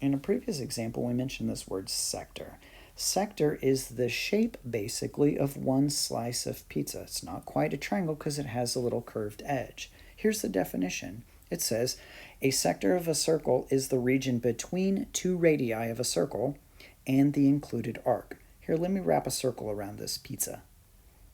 In a previous example, we mentioned this word sector. Sector is the shape, basically, of one slice of pizza. It's not quite a triangle because it has a little curved edge. Here's the definition. It says, a sector of a circle is the region between two radii of a circle and the included arc. Here, let me wrap a circle around this pizza.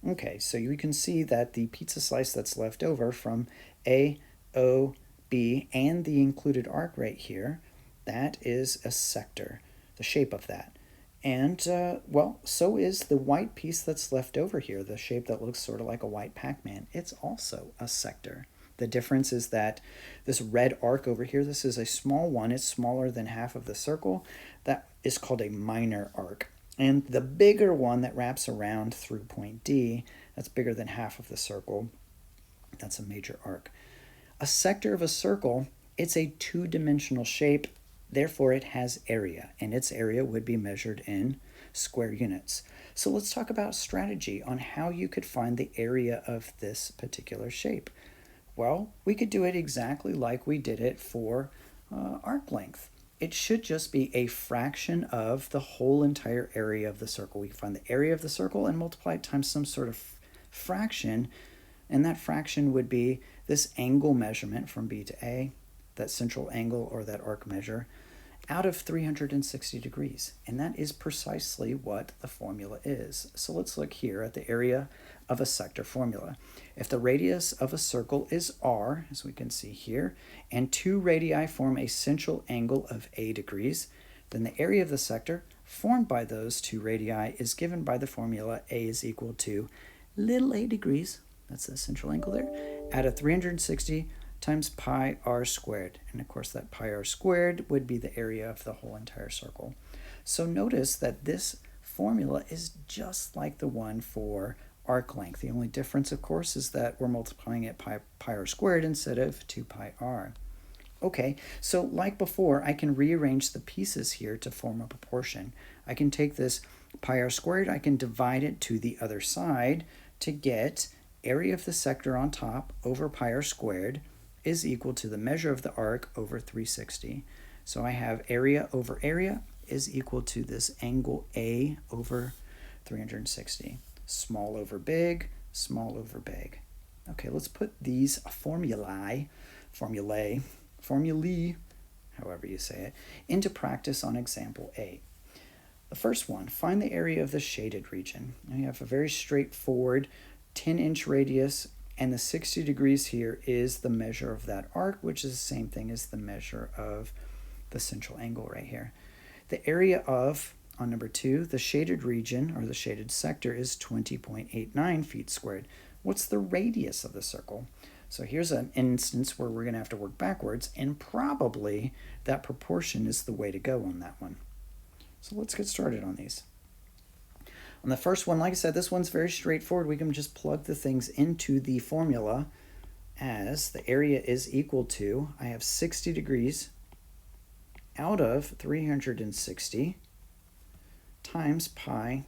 Okay, so you can see that the pizza slice that's left over from A, O, B, and the included arc right here, that is a sector, the shape of that. And, well, so is the white piece that's left over here, the shape that looks sort of like a white Pac-Man. It's also a sector. The difference is that this red arc over here, this is a small one. It's smaller than half of the circle. That is called a minor arc. And the bigger one that wraps around through point D, that's bigger than half of the circle, that's a major arc. A sector of a circle, it's a two-dimensional shape. Therefore, it has area, and its area would be measured in square units. So let's talk about strategy on how you could find the area of this particular shape. Well, we could do it exactly like we did it for arc length. It should just be a fraction of the whole entire area of the circle. We find the area of the circle and multiply it times some sort of fraction, and that fraction would be this angle measurement from B to A, that central angle or that arc measure, out of 360 degrees. And that is precisely what the formula is. So let's look here at the area of a sector formula. If the radius of a circle is r, as we can see here, and two radii form a central angle of a degrees, then the area of the sector formed by those two radii is given by the formula a is equal to little a degrees, that's the central angle there, out of 360 times pi r squared. And of course that pi r squared would be the area of the whole entire circle. So notice that this formula is just like the one for arc length. The only difference, of course, is that we're multiplying it pi r squared instead of 2 pi r. Okay, so like before, I can rearrange the pieces here to form a proportion. I can take this pi r squared, I can divide it to the other side to get area of the sector on top over pi r squared is equal to the measure of the arc over 360. So I have area over area is equal to this angle A over 360. Small over big, small over big. Okay, let's put these formulae, however you say it, into practice on example A. The first one, find the area of the shaded region. Now you have a very straightforward 10-inch radius, and the 60 degrees here is the measure of that arc, which is the same thing as the measure of the central angle right here. The area of, on number 2, the shaded region, or the shaded sector, is 20.89 feet squared. What's the radius of the circle? So here's an instance where we're going to have to work backwards, and probably that proportion is the way to go on that one. So let's get started on these. On the first one, like I said, this one's very straightforward. We can just plug the things into the formula as the area is equal to, I have 60 degrees out of 360 times pi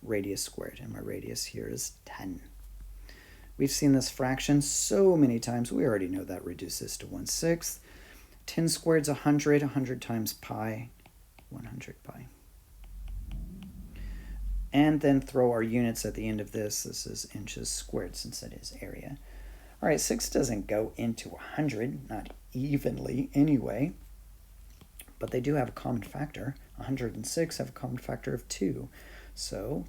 radius squared, and my radius here is 10. We've seen this fraction so many times, we already know that reduces to 1/6. 10 squared is 100, 100 times pi, 100 pi. And then throw our units at the end of this. This is inches squared since it is area. All right, 6 doesn't go into 100, not evenly anyway, but they do have a common factor. 106 have a common factor of 2. So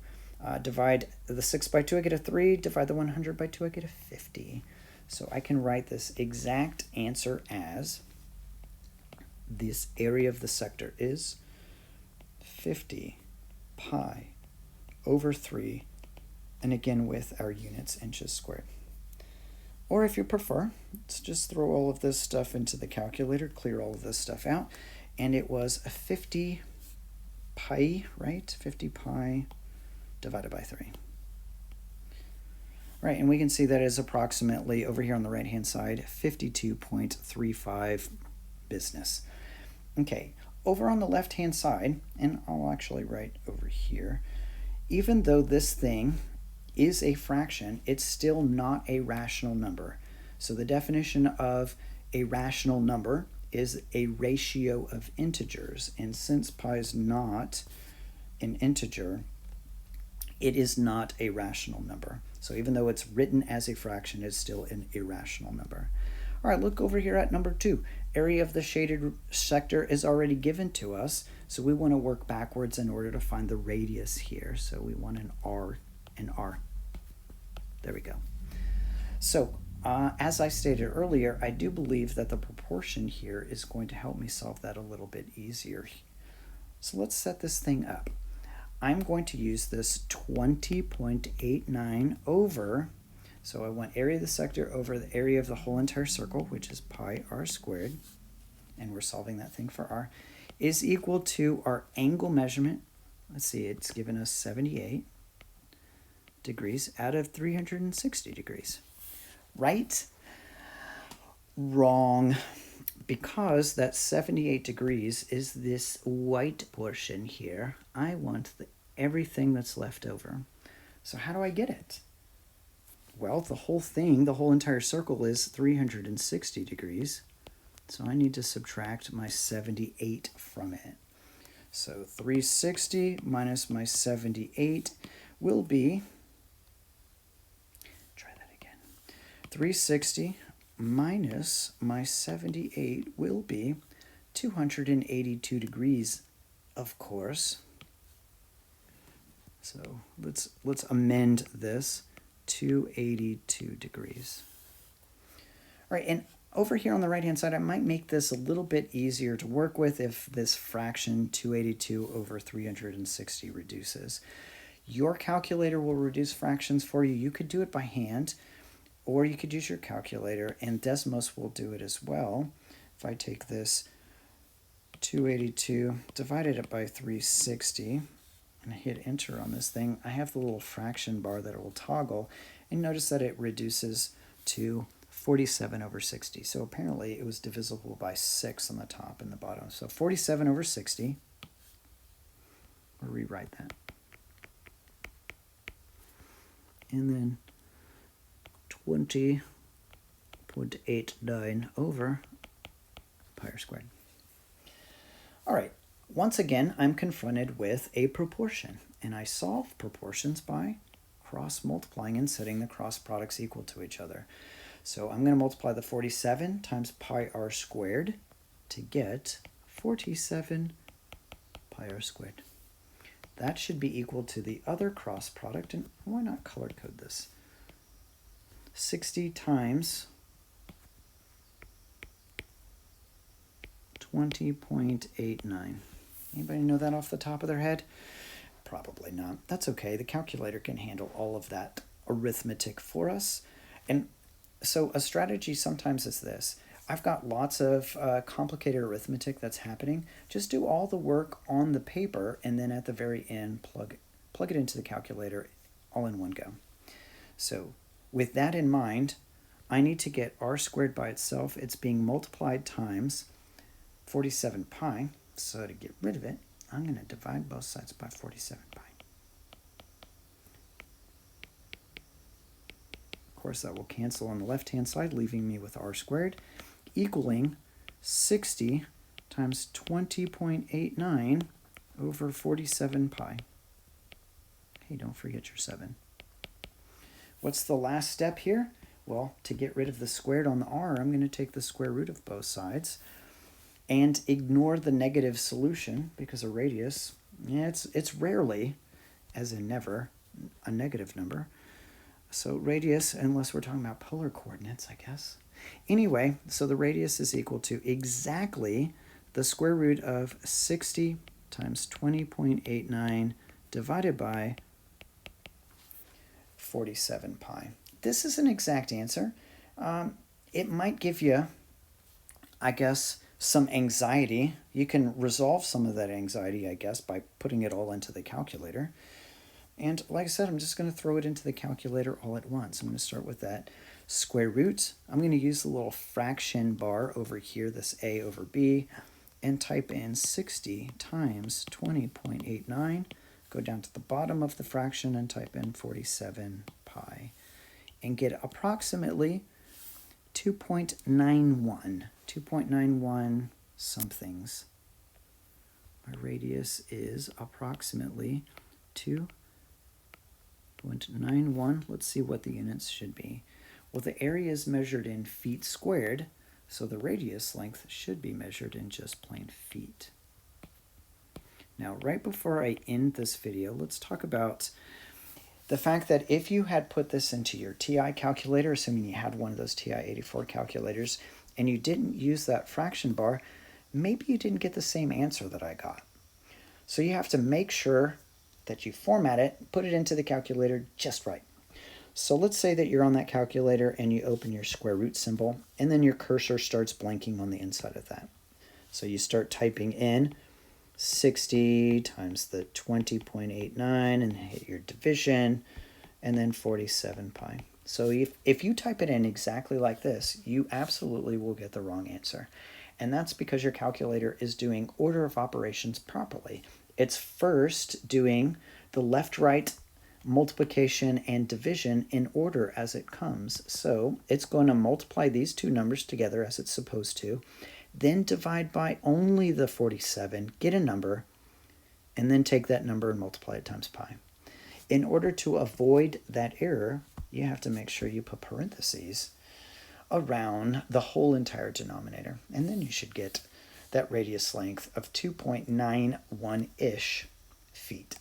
divide the 6 by 2, I get a 3. Divide the 100 by 2, I get a 50. So I can write this exact answer as this area of the sector is 50 pi over 3, and again with our units inches squared. Or if you prefer, let's just throw all of this stuff into the calculator, clear all of this stuff out, and it was a 50 pi, right? 50 pi divided by 3. Right, and we can see that is approximately, over here on the right-hand side, 52.35 business. Okay, over on the left-hand side, and I'll actually write over here, even though this thing is a fraction, it's still not a rational number. So the definition of a rational number is a ratio of integers, and since pi is not an integer, it is not a rational number. So even though it's written as a fraction, it's still an irrational number. All right, look over here at number 2. Area of the shaded sector is already given to us, so we want to work backwards in order to find the radius here. So we want an r and r. There we go. So as I stated earlier, I do believe that the proportion here is going to help me solve that a little bit easier. So let's set this thing up. I'm going to use this 20.89 over, so I want area of the sector over the area of the whole entire circle, which is pi r squared, and we're solving that thing for r, is equal to our angle measurement. Let's see, it's given us 78 degrees out of 360 degrees. Right? Wrong. Because that 78 degrees is this white portion here, I want everything that's left over. So how do I get it? Well, the whole thing, the whole entire circle is 360 degrees. So I need to subtract my 78 from it. So 360 minus my 78 will be, try that again, 360 minus my 78 will be 282 degrees, of course. So let's amend this, 282 degrees. All right, and over here on the right-hand side, I might make this a little bit easier to work with if this fraction 282 over 360 reduces. Your calculator will reduce fractions for you. You could do it by hand, or you could use your calculator, and Desmos will do it as well. If I take this 282, divided it by 360, and hit enter on this thing, I have the little fraction bar that it will toggle, and notice that it reduces to 47 over 60. So apparently it was divisible by 6 on the top and the bottom. So 47 over 60, we'll rewrite that. And then 20.89 over pi r squared. All right, once again, I'm confronted with a proportion, and I solve proportions by cross-multiplying and setting the cross products equal to each other. So I'm going to multiply the 47 times pi r squared to get 47 pi r squared. That should be equal to the other cross product, and why not color code this? 60 times 20.89. Anybody know that off the top of their head? Probably not. That's okay. The calculator can handle all of that arithmetic for us. And so a strategy sometimes is this. I've got lots of complicated arithmetic that's happening. Just do all the work on the paper, and then at the very end, plug it into the calculator all in one go. So with that in mind, I need to get r squared by itself. It's being multiplied times 47 pi. So to get rid of it, I'm going to divide both sides by 47 pi. Of course, that will cancel on the left-hand side, leaving me with r squared, equaling 60 times 20.89 over 47 pi. Hey, don't forget your 7. What's the last step here? Well, to get rid of the squared on the r, I'm going to take the square root of both sides and ignore the negative solution, because a radius, yeah, it's rarely, as in never, a negative number. So radius, unless we're talking about polar coordinates, I guess. Anyway, so the radius is equal to exactly the square root of 60 times 20.89 divided by 47 pi. This is an exact answer. It might give you, I guess, some anxiety. You can resolve some of that anxiety, I guess, by putting it all into the calculator. And like I said, I'm just going to throw it into the calculator all at once. I'm going to start with that square root. I'm going to use the little fraction bar over here, this a over b, and type in 60 times 20.89. Go down to the bottom of the fraction and type in 47 pi. And get approximately 2.91. 2.91 somethings. My radius is approximately 2.91. Let's see what the units should be. Well, the area is measured in feet squared, so the radius length should be measured in just plain feet. Now, right before I end this video, let's talk about the fact that if you had put this into your TI calculator, assuming you had one of those TI-84 calculators, and you didn't use that fraction bar, maybe you didn't get the same answer that I got. So you have to make sure that you format it, put it into the calculator just right. So let's say that you're on that calculator and you open your square root symbol, and then your cursor starts blinking on the inside of that. So you start typing in 60 times the 20.89 and hit your division, and then 47 pi. So if you type it in exactly like this, you absolutely will get the wrong answer. And that's because your calculator is doing order of operations properly. It's first doing the left-right multiplication and division in order as it comes. So it's going to multiply these two numbers together as it's supposed to, then divide by only the 47, get a number, and then take that number and multiply it times pi. In order to avoid that error, you have to make sure you put parentheses around the whole entire denominator, and then you should get that radius length of 2.91-ish feet.